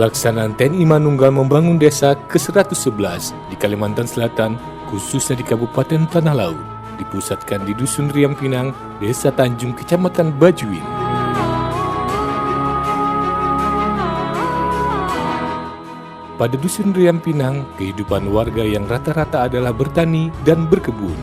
Pelaksanaan TNI Manunggal membangun desa ke-111 di Kalimantan Selatan, khususnya di Kabupaten Tanah Laut, dipusatkan di Dusun Riam Pinang, Desa Tanjung, Kecamatan Bajuin. Pada Dusun Riam Pinang, kehidupan warga yang rata-rata adalah bertani dan berkebun.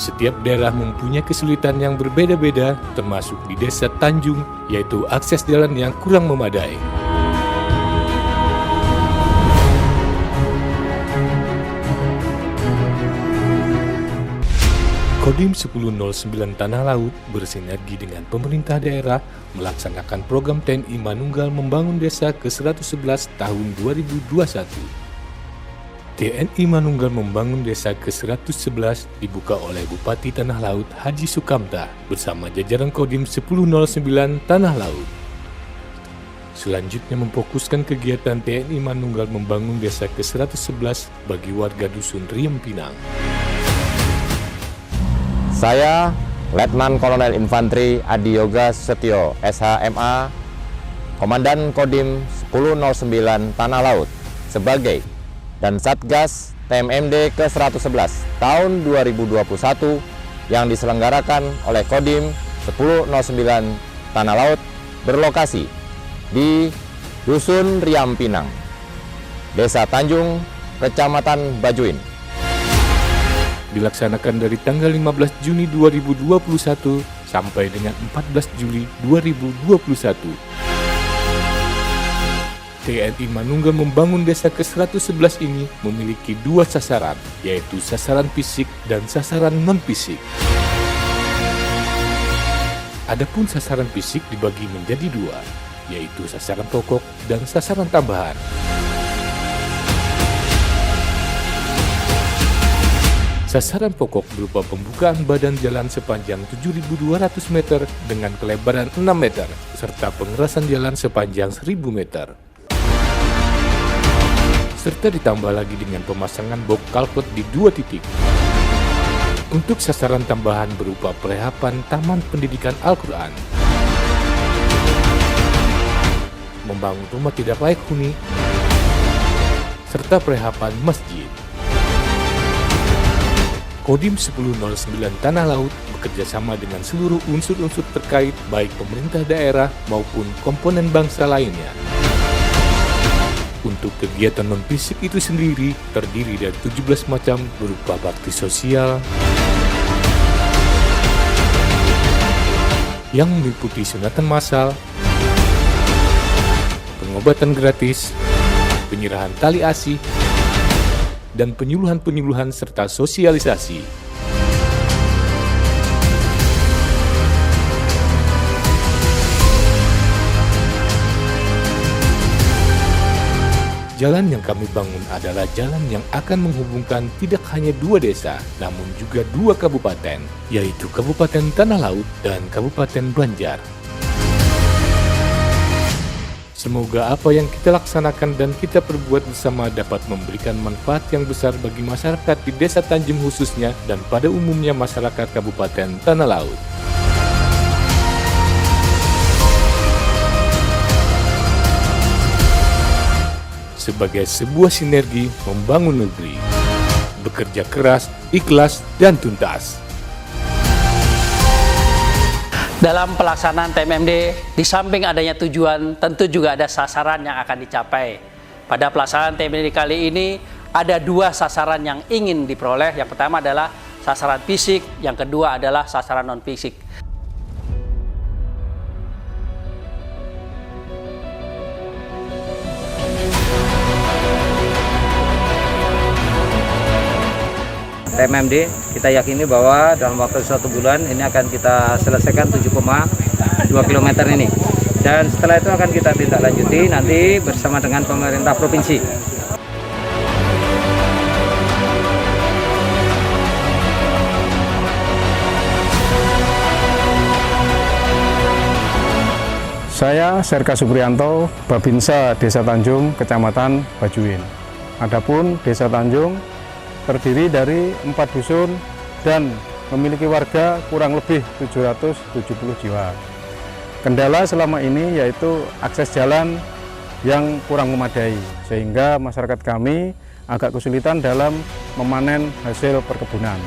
Setiap daerah mempunyai kesulitan yang berbeda-beda, termasuk di Desa Tanjung, yaitu akses jalan yang kurang memadai. Kodim 1009 Tanah Laut bersinergi dengan pemerintah daerah melaksanakan program TNI Manunggal membangun desa ke-111 tahun 2021. TNI Manunggal membangun desa ke-111 dibuka oleh Bupati Tanah Laut Haji Sukamta bersama jajaran Kodim 1009 Tanah Laut. Selanjutnya memfokuskan kegiatan TNI Manunggal membangun desa ke-111 bagi warga Dusun Riam Pinang. Saya Letnan Kolonel Infanteri Adi Yoga Setio, SHMA, Komandan Kodim 1009 Tanah Laut, sebagai dan Satgas TMMD ke-111 tahun 2021 yang diselenggarakan oleh Kodim 1009 Tanah Laut berlokasi di Dusun Riam Pinang, Desa Tanjung, Kecamatan Bajuin. Dilaksanakan dari tanggal 15 Juni 2021 sampai dengan 14 Juli 2021. TNI Manunggal membangun desa ke-111 ini memiliki dua sasaran, yaitu sasaran fisik dan sasaran non-fisik. Adapun sasaran fisik dibagi menjadi dua, yaitu sasaran pokok dan sasaran tambahan. Sasaran pokok berupa pembukaan badan jalan sepanjang 7.200 meter dengan kelebaran 6 meter, serta pengerasan jalan sepanjang 1.000 meter. Serta ditambah lagi dengan pemasangan box culvert di 2 titik. Untuk sasaran tambahan berupa perehapan Taman Pendidikan Al-Quran, membangun rumah tidak layak huni, serta perehapan masjid. Kodim 1009 Tanah Laut bekerjasama dengan seluruh unsur-unsur terkait baik pemerintah daerah maupun komponen bangsa lainnya. Untuk kegiatan non-fisik itu sendiri terdiri dari 17 macam berupa bakti sosial yang meliputi sunatan massal, pengobatan gratis, penyerahan tali ASI, dan penyuluhan-penyuluhan serta sosialisasi. Jalan yang kami bangun adalah jalan yang akan menghubungkan tidak hanya 2 desa, namun juga 2 kabupaten, yaitu Kabupaten Tanah Laut dan Kabupaten Banjar. Semoga apa yang kita laksanakan dan kita perbuat bersama dapat memberikan manfaat yang besar bagi masyarakat di Desa Tanjung khususnya dan pada umumnya masyarakat Kabupaten Tanah Laut. Sebagai sebuah sinergi membangun negeri, bekerja keras, ikhlas, dan tuntas. Dalam pelaksanaan TMMD, di samping adanya tujuan, tentu juga ada sasaran yang akan dicapai. Pada pelaksanaan TMMD kali ini, ada 2 sasaran yang ingin diperoleh. Yang pertama adalah sasaran fisik, yang kedua adalah sasaran non-fisik. TMMD kita yakini bahwa dalam waktu 1 bulan ini akan kita selesaikan 7,2 km ini, dan setelah itu akan kita tindak lanjuti nanti bersama dengan pemerintah provinsi. Saya Serka Supriyanto, Babinsa Desa Tanjung, Kecamatan Bajuin. Adapun Desa Tanjung terdiri dari 4 dusun dan memiliki warga kurang lebih 770 jiwa. Kendala selama ini yaitu akses jalan yang kurang memadai, sehingga masyarakat kami agak kesulitan dalam memanen hasil perkebunan.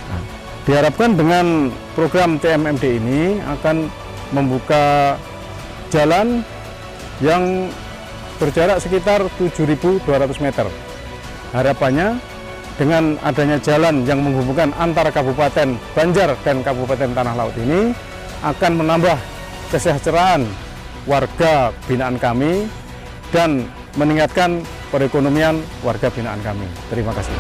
Nah, diharapkan dengan program TMMD ini akan membuka jalan yang berjarak sekitar 7.200 meter. Harapannya dengan adanya jalan yang menghubungkan antara Kabupaten Banjar dan Kabupaten Tanah Laut ini akan menambah kesejahteraan warga binaan kami dan meningkatkan perekonomian warga binaan kami. Terima kasih.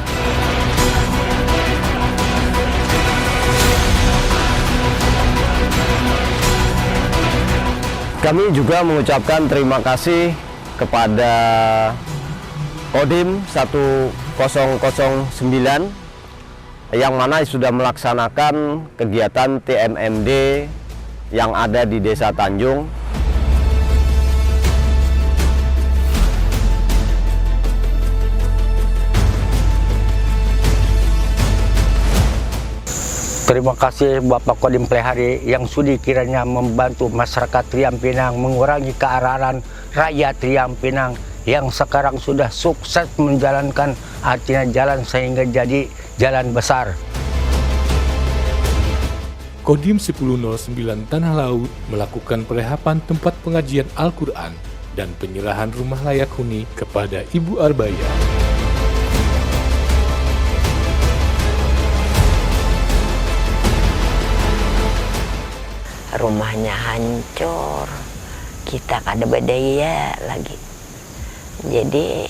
Kami juga mengucapkan terima kasih kepada Kodim 1009 yang mana sudah melaksanakan kegiatan TMMD yang ada di Desa Tanjung. Terima kasih Bapak Kodim Plehari yang sudi kiranya membantu masyarakat Riam Pinang mengurangi kearahan rakyat Riam Pinang yang sekarang sudah sukses menjalankan artinya jalan sehingga jadi jalan besar. Kodim 1009 Tanah Laut melakukan perehapan tempat pengajian Al-Quran dan penyerahan rumah layak huni kepada Ibu Arbaya. Rumahnya hancur, kita kada berdaya lagi. Jadi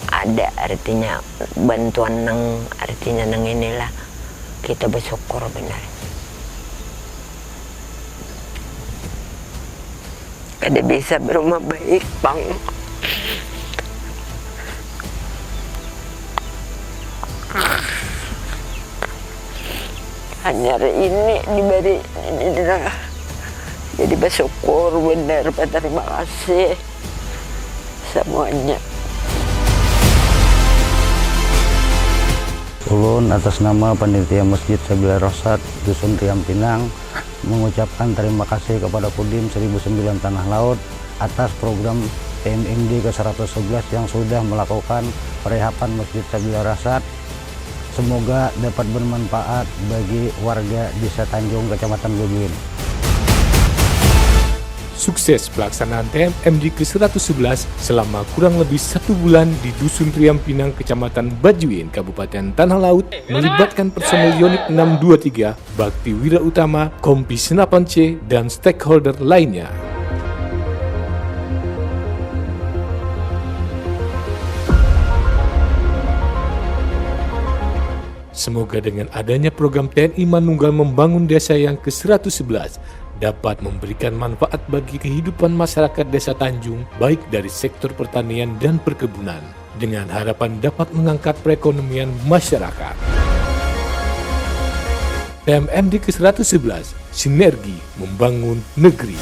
ada artinya bantuan artinya inilah kita bersyukur benar. Kada bisa berumah baik, Bang. Hanya ini diberi ini dah. Jadi bersyukur benar, terima kasih semuanya. Ulun atas nama Panitia Masjid Sabila Rosat Dusun Riam Pinang mengucapkan terima kasih kepada Kodim 1009 Tanah Laut atas program TMMD ke-111 yang sudah melakukan perehapan Masjid Sabila Rosat. Semoga dapat bermanfaat bagi warga Desa Tanjung, Kecamatan Bajuin. Sukses pelaksanaan TMMD ke-111 selama kurang lebih 1 bulan di Dusun Riam Pinang, Kecamatan Bajuin, Kabupaten Tanah Laut, melibatkan personel Unit 623, Bakti Wira Utama, Kompi Senapan C, dan stakeholder lainnya. Semoga dengan adanya program TNI Manunggal membangun desa yang ke-111 dapat memberikan manfaat bagi kehidupan masyarakat Desa Tanjung, baik dari sektor pertanian dan perkebunan, dengan harapan dapat mengangkat perekonomian masyarakat. TMMD ke-111, sinergi membangun negeri.